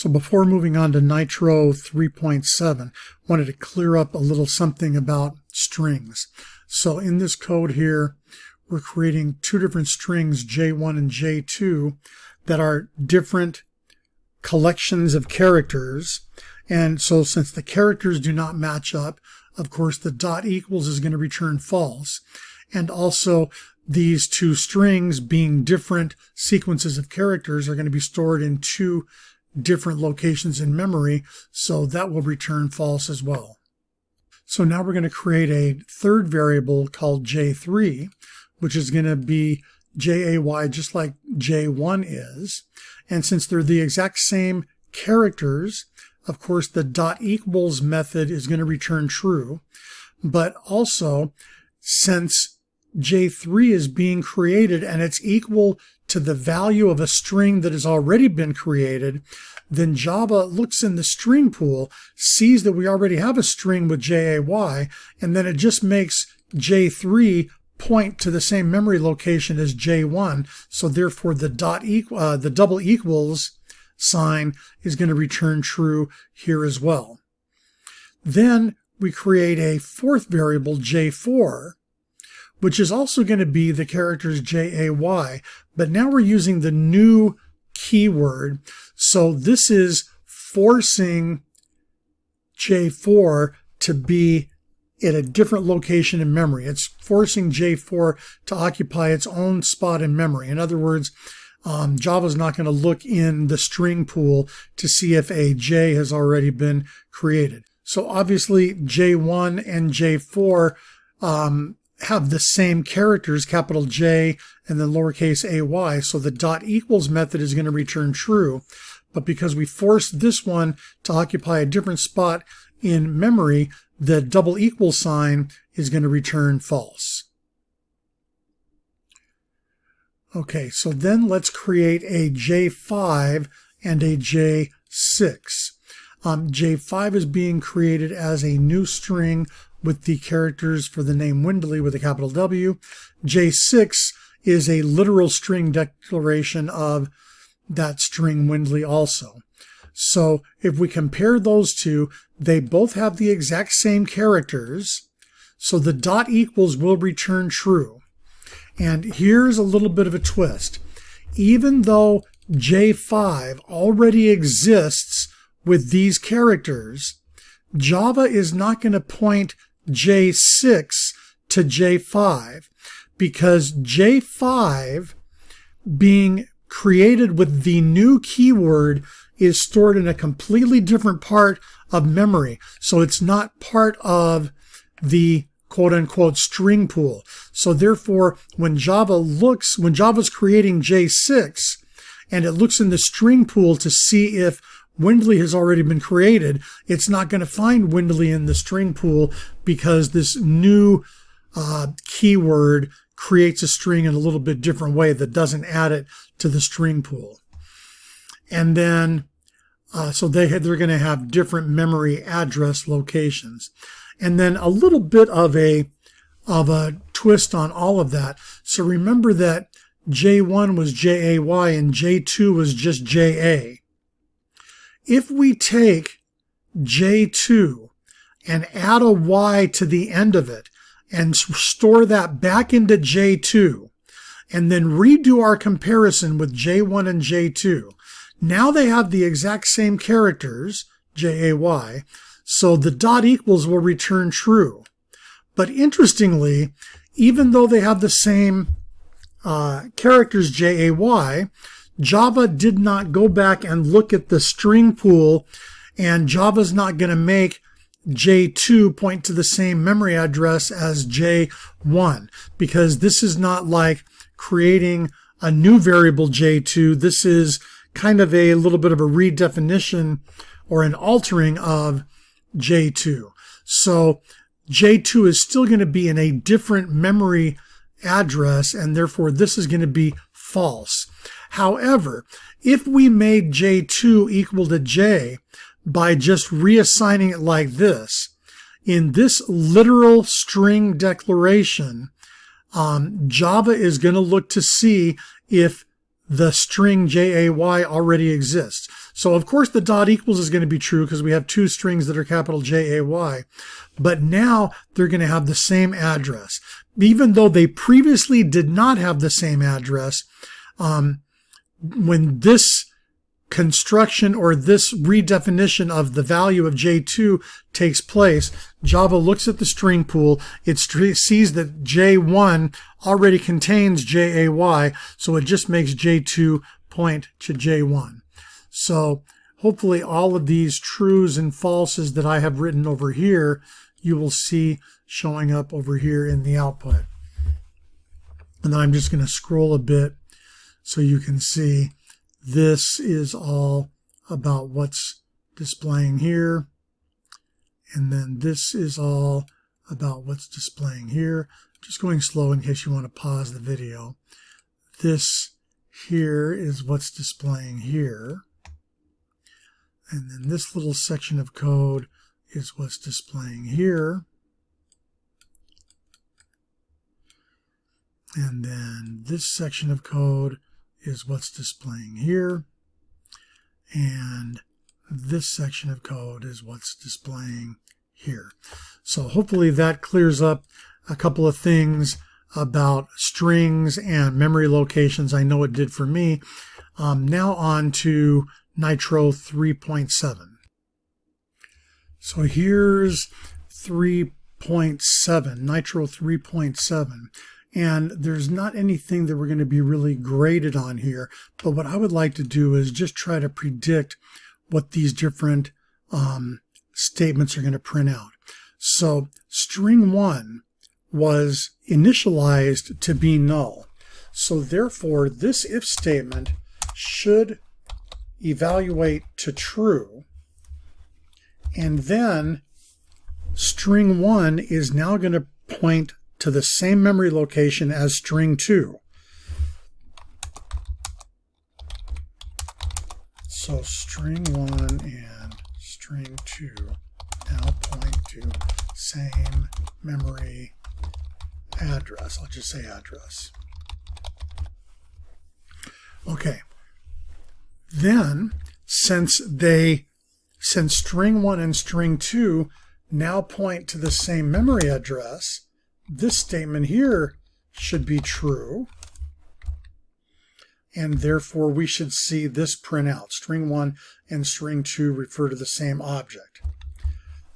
So before moving on to Nitro 3.7, wanted to clear up a little something about strings. So in this code here, we're creating two different strings, J1 and J2, that are different collections of characters. And so since the characters do not match up, of course, the dot equals is going to return false. And also, these two strings, being different sequences of characters, are going to be stored in two different locations in memory, so that will return false as well. So now we're going to create a third variable called J3, which is going to be JAY just like J1 is. And since they're the exact same characters, of course, the dot equals method is going to return true. But also, since J3 is being created and it's equal to the value of a string that has already been created, then Java looks in the string pool, sees that we already have a string with JAY, and then it just makes J3 point to the same memory location as J1. So therefore, the double equals sign is going to return true here as well. Then we create a fourth variable, J4, which is also going to be the characters JAY, but now we're using the new keyword. So this is forcing J4 to be at a different location in memory. It's forcing J4 to occupy its own spot in memory. In other words, Java's not going to look in the string pool to see if a J has already been created. So obviously J1 and J4 have the same characters, capital J and then lowercase ay, so the dot equals method is going to return true. But because we forced this one to occupy a different spot in memory, the double equal sign is going to return false. Okay, so then let's create a J5 and a J6. J5 is being created as a new string with the characters for the name Windley with a capital W. J6 is a literal string declaration of that string Windley also. So if we compare those two, they both have the exact same characters, so the dot equals will return true. And here's a little bit of a twist. Even though J5 already exists with these characters, Java is not going to point J6 to J5 because J5 being created with the new keyword is stored in a completely different part of memory. So it's not part of the quote-unquote string pool. So therefore, when Java's creating J6 and it looks in the string pool to see if Windley has already been created, it's not going to find Windley in the string pool because this new keyword creates a string in a little bit different way that doesn't add it to the string pool. And then, so they're going to have different memory address locations. And then a little bit of a twist on all of that. So remember that J1 was JAY and J2 was just JA. If we take J2 and add a Y to the end of it and store that back into J2 and then redo our comparison with J1 and J2, now they have the exact same characters, JAY, so the dot equals will return true. But interestingly, even though they have the same characters, JAY, Java did not go back and look at the string pool, and Java's not going to make J2 point to the same memory address as J1, because this is not like creating a new variable J2. This is kind of a little bit of a redefinition or an altering of J2. So J2 is still going to be in a different memory address, and therefore this is going to be false. However, if we made J2 equal to J by just reassigning it like this, in this literal string declaration, Java is going to look to see if the string JAY already exists. So of course the dot equals is going to be true because we have two strings that are capital J-A-Y. But now they're going to have the same address. Even though they previously did not have the same address, when this construction or this redefinition of the value of J2 takes place, Java looks at the string pool, it sees that J1 already contains J-A-Y, so it just makes J2 point to J1. So hopefully all of these trues and falses that I have written over here, you will see showing up over here in the output. And then I'm just going to scroll a bit so you can see this is all about what's displaying here. And then this is all about what's displaying here. Just going slow in case you want to pause the video. This here is what's displaying here. And then this little section of code is what's displaying here. And then this section of code is what's displaying here. And this section of code is what's displaying here. So hopefully that clears up a couple of things about strings and memory locations. I know it did for me. Now on to Nitro 3.7. So here's 3.7, Nitro 3.7. And there's not anything that we're going to be really graded on here. But what I would like to do is just try to predict what these different statements are going to print out. So string 1 was initialized to be null. So therefore, this if statement should evaluate to true. And then string 1 is now going to point to the same memory location as string 2. So string 1 and string 2 now point to same memory address. I'll just say address. Okay. Then, since string 1 and string 2 now point to the same memory address, this statement here should be true, and therefore we should see this print out. String 1 and string 2 refer to the same object.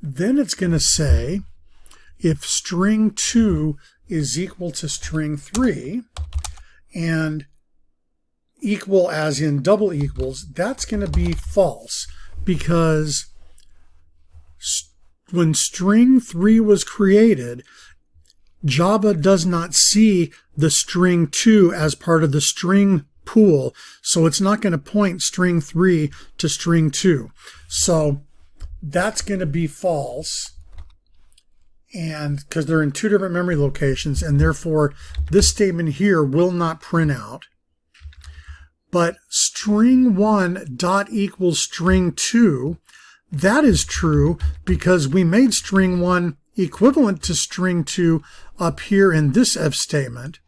Then it's going to say if string 2 is equal to string 3, and equal as in double equals, that's going to be false, because when string 3 was created, Java does not see the string 2 as part of the string pool, so it's not going to point string 3 to string 2. So that's going to be false, and because they're in two different memory locations, and therefore this statement here will not print out. But string 1 dot equals string 2, that is true because we made string 1 equivalent to string 2 up here in this if statement.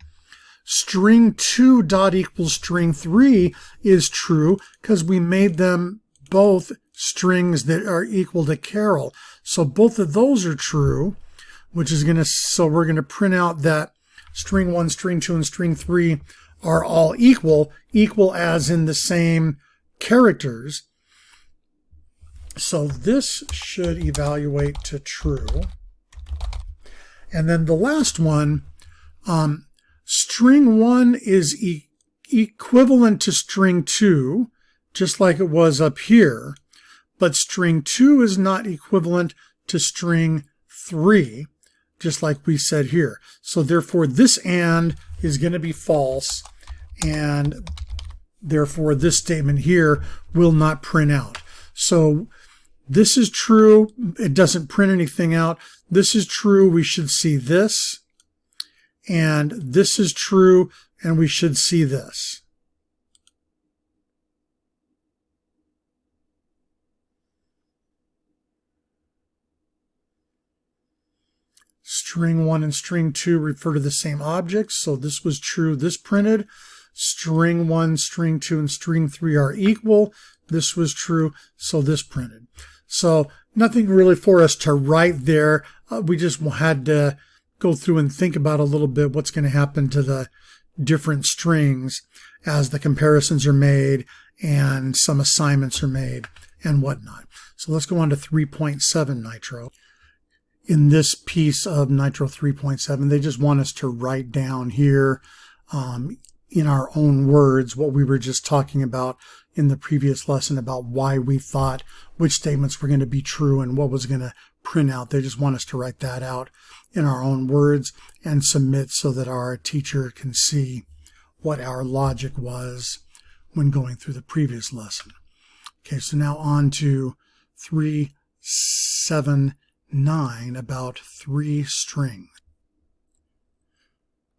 String 2 dot equals string 3 is true because we made them both strings that are equal to Carol. So both of those are true, which is so we're going to print out that string 1, string 2, and string 3 are all equal as in the same characters. So this should evaluate to true. And then the last one, string 1 is equivalent to string 2, just like it was up here, but string 2 is not equivalent to string 3, just like we said here. So therefore this and is going to be false, and therefore this statement here will not print out. So this is true, it doesn't print anything out. This is true, we should see this. And this is true, and we should see this. String 1 and string 2 refer to the same object, so this was true, this printed. String 1, string 2, and string 3 are equal. This was true, so this printed. So nothing really for us to write there. We just had to go through and think about a little bit what's going to happen to the different strings as the comparisons are made and some assignments are made and whatnot. So let's go on to 3.7 Nitro. In this piece of Nitro 3.7, they just want us to write down here in our own words what we were just talking about in the previous lesson about why we thought which statements were going to be true and what was going to print out. They just want us to write that out in our own words and submit so that our teacher can see what our logic was when going through the previous lesson. Okay, so now on to 3.7.9 about 3 strings.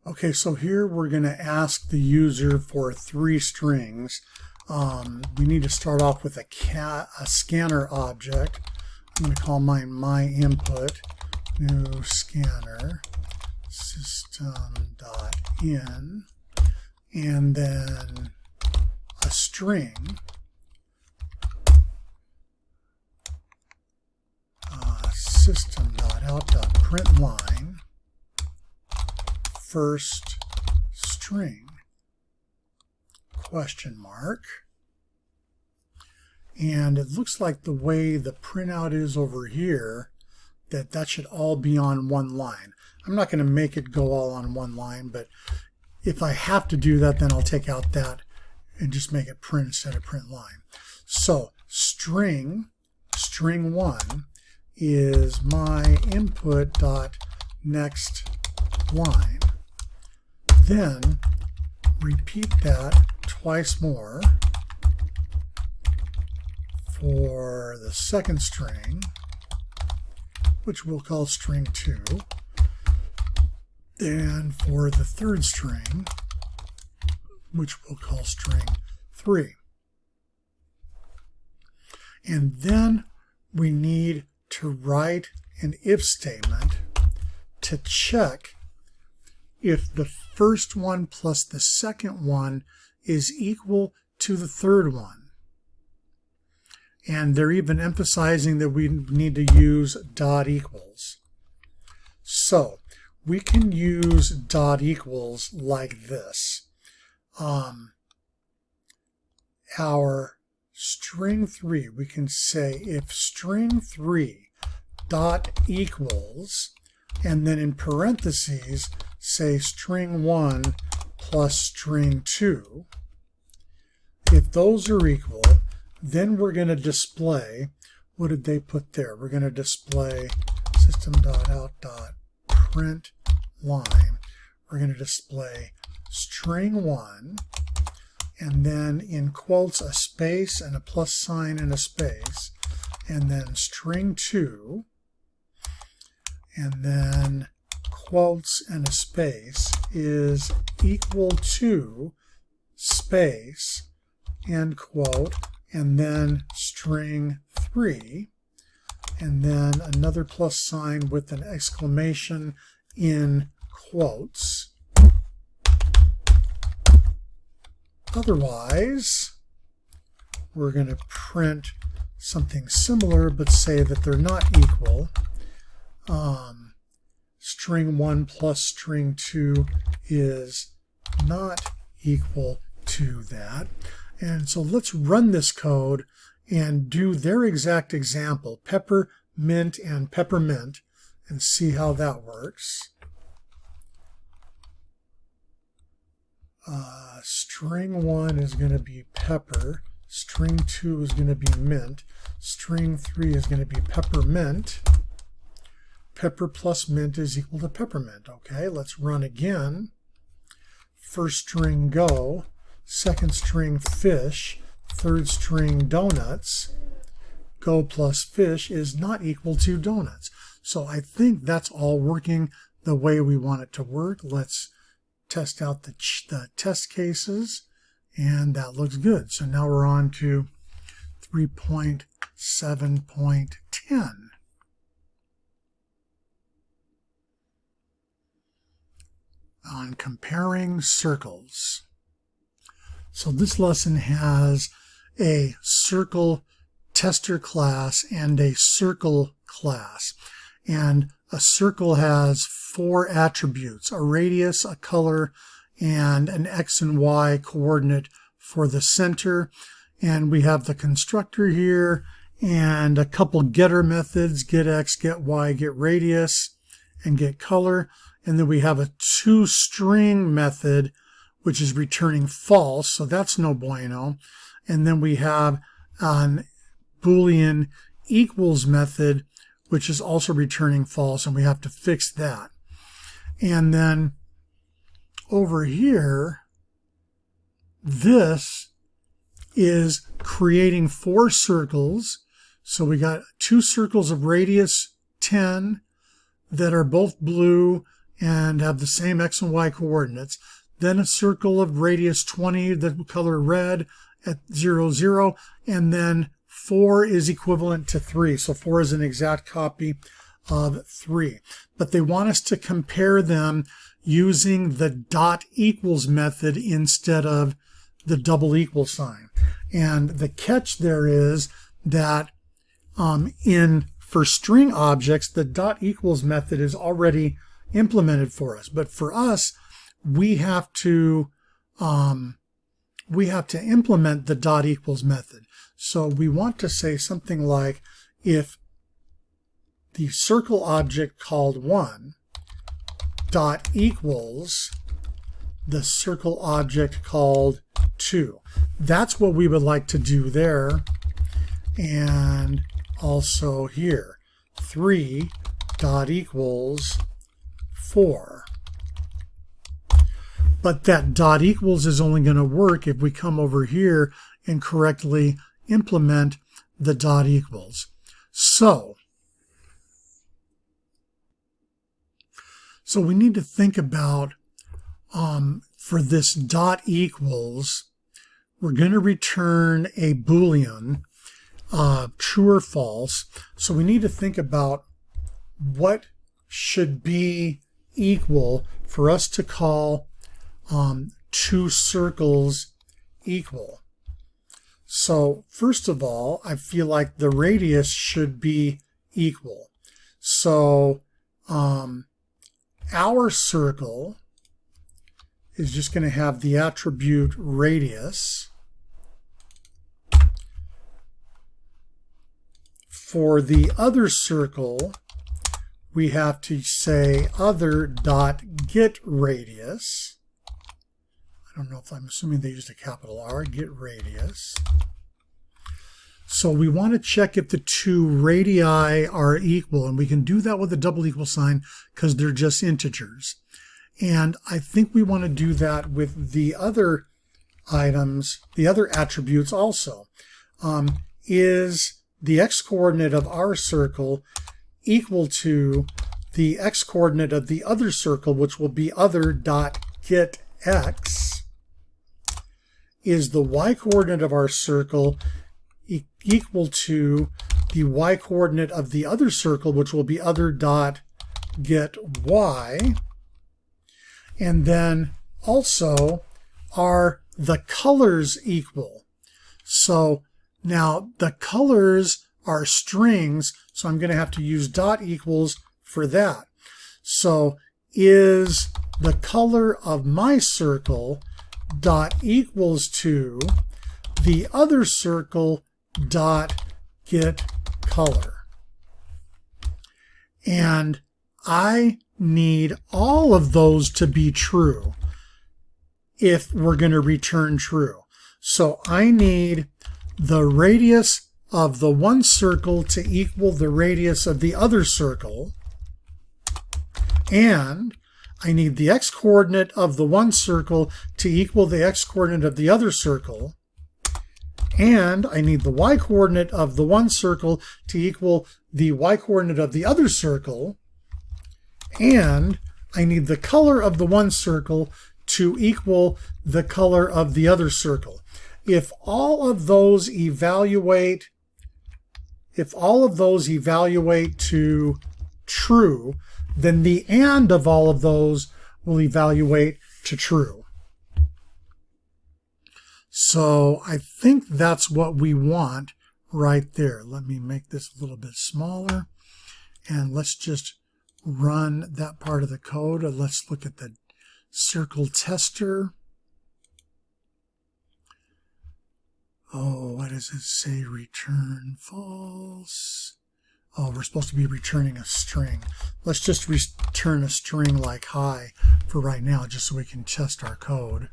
Okay, so here we're going to ask the user for 3 strings. We need to start off with a scanner object. I'm going to call mine myInput, new scanner, system.in, and then a string, system.out.println, first string, question mark. And it looks like the way the printout is over here, that should all be on one line. I'm not going to make it go all on one line, but if I have to do that, then I'll take out that and just make it print instead of print line. So string 1 is my input dot next line. Then repeat that twice more for the second string, which we'll call string 2, and for the third string, which we'll call string 3. And then we need to write an if statement to check if the first one plus the second one is equal to the third one. And they're even emphasizing that we need to use dot equals. So we can use dot equals like this. Our string 3, we can say if string 3 dot equals, and then in parentheses say string 1 plus string 2. If those are equal, then we're going to display, what did they put there? We're going to display system.out.println. We're going to display string 1, and then in quotes a space and a plus sign and a space, and then string 2, and then quotes and a space is equal to space end quote, and then string 3, and then another plus sign with an exclamation in quotes. Otherwise, we're going to print something similar but say that they're not equal. String 1 plus string 2 is not equal to that. And so let's run this code and do their exact example, peppermint and peppermint, and see how that works. String 1 is going to be pepper, string 2 is going to be mint, string 3 is going to be peppermint. Pepper plus mint is equal to peppermint. Okay, let's run again. First string go, second string fish, third string donuts. Go plus fish is not equal to donuts. So I think that's all working the way we want it to work. Let's test out the test cases, and that looks good. So now we're on to 3.7.10. On comparing circles. So this lesson has a circle tester class and a circle class. And a circle has 4 attributes: a radius, a color, and an X and Y coordinate for the center. And we have the constructor here and a couple getter methods: get X, get Y, get radius, and get color. And then we have a toString method, which is returning false, so that's no bueno. And then we have an Boolean equals method, which is also returning false, and we have to fix that. And then over here, this is creating 4 circles. So we got 2 circles of radius 10 that are both blue and have the same X and Y coordinates. Then a circle of radius 20, the color red at 0, 0, and then 4 is equivalent to 3. So 4 is an exact copy of 3. But they want us to compare them using the dot equals method instead of the double equal sign. And the catch there is that for string objects, the dot equals method is already implemented for us. But for us, we have to implement the dot equals method. So we want to say something like, if the circle object called 1 dot equals the circle object called 2. That's what we would like to do there. And also here, 3 dot equals 4. But that dot equals is only going to work if we come over here and correctly implement the dot equals. So we need to think about, for this dot equals, we're going to return a Boolean, true or false. So we need to think about what should be equal for us to call 2 circles equal. So first of all, I feel like the radius should be equal. So our circle is just going to have the attribute radius. For the other circle, we have to say other.getRadius. I don't know if I'm assuming they used a capital R, get radius. So we want to check if the 2 radii are equal, and we can do that with a double equal sign because they're just integers. And I think we want to do that with the other items, the other attributes also. Is the x-coordinate of our circle equal to the x-coordinate of the other circle, which will be other.getX? Is the y-coordinate of our circle equal to the y-coordinate of the other circle, which will be other.getY? And then also, are the colors equal? So now the colors are strings, so I'm going to have to use dot equals for that. So is the color of my circle dot equals to the other circle dot get color? And I need all of those to be true if we're going to return true. So I need the radius of the one circle to equal the radius of the other circle, and I need the x-coordinate of the one circle to equal the x-coordinate of the other circle, and I need the y-coordinate of the one circle to equal the y-coordinate of the other circle, and I need the color of the one circle to equal the color of the other circle. If all of those evaluate to true, then the and of all of those will evaluate to true. So I think that's what we want right there. Let me make this a little bit smaller, and let's just run that part of the code. Let's look at the circle tester. Oh, what does it say? Return false. Oh, we're supposed to be returning a string. Let's just return a string like hi for right now, just so we can test our code.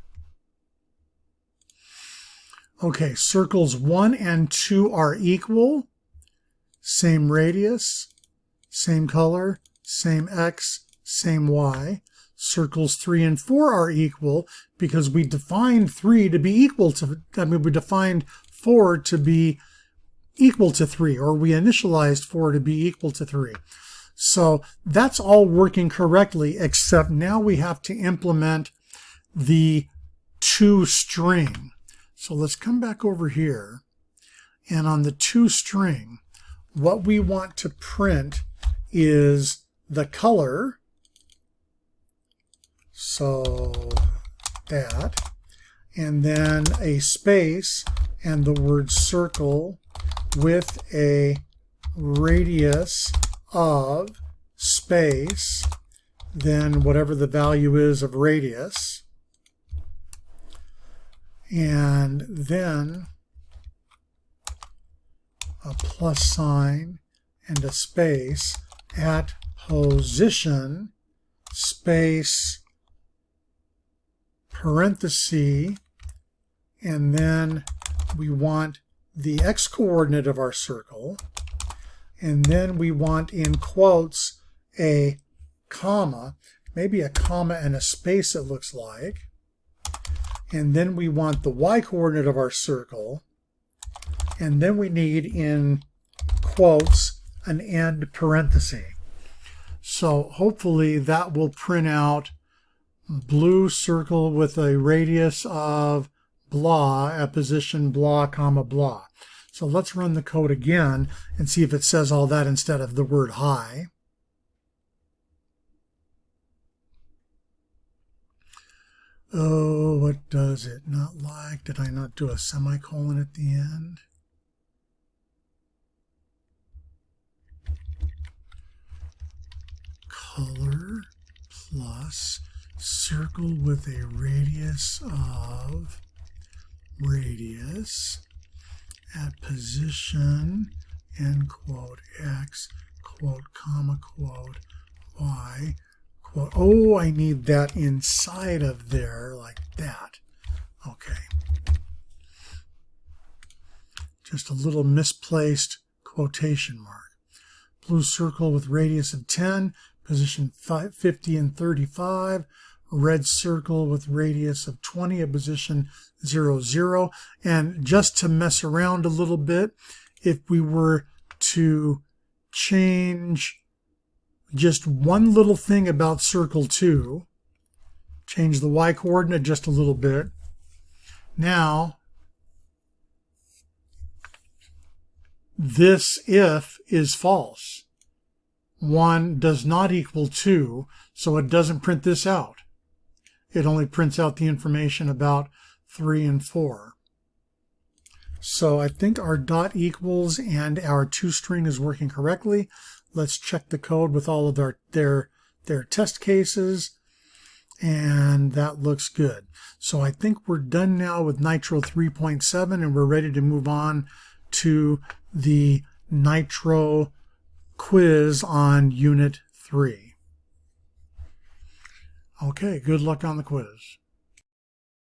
Okay, circles 1 and 2 are equal. Same radius, same color, same x, same y. Circles 3 and 4 are equal because we defined 3 to be equal to, we defined 4 to be equal to 3, or we initialized 4 to be equal to 3. So that's all working correctly, except now we have to implement the toString. So let's come back over here, and on the toString, what we want to print is the color. So that, and then a space and the word circle with a radius of space, then whatever the value is of radius, and then a plus sign and a space at position space parenthesis, and then we want the x-coordinate of our circle, and then we want in quotes a comma, maybe a comma and a space it looks like, and then we want the y-coordinate of our circle, and then we need in quotes an end parenthesis. So hopefully that will print out blue circle with a radius of blah at position blah comma blah. So let's run the code again and see if it says all that instead of the word hi. Oh, what does it not like? Did I not do a semicolon at the end? Color plus circle with a radius of radius at position end quote x quote comma quote y quote. Oh, I need that inside of there like that. Okay. Just a little misplaced quotation mark. Blue circle with radius of 10, position 50 and 35. Red circle with radius of 20 at position 0, 0. And just to mess around a little bit, if we were to change just one little thing about circle 2, change the y-coordinate just a little bit. Now, this if is false. 1 does not equal 2, so it doesn't print this out. It only prints out the information about 3 and 4. So I think our dot equals and our toString is working correctly. Let's check the code with all of their test cases, and that looks good. So I think we're done now with Nitro 3.7, and we're ready to move on to the Nitro quiz on Unit 3. Okay, good luck on the quiz.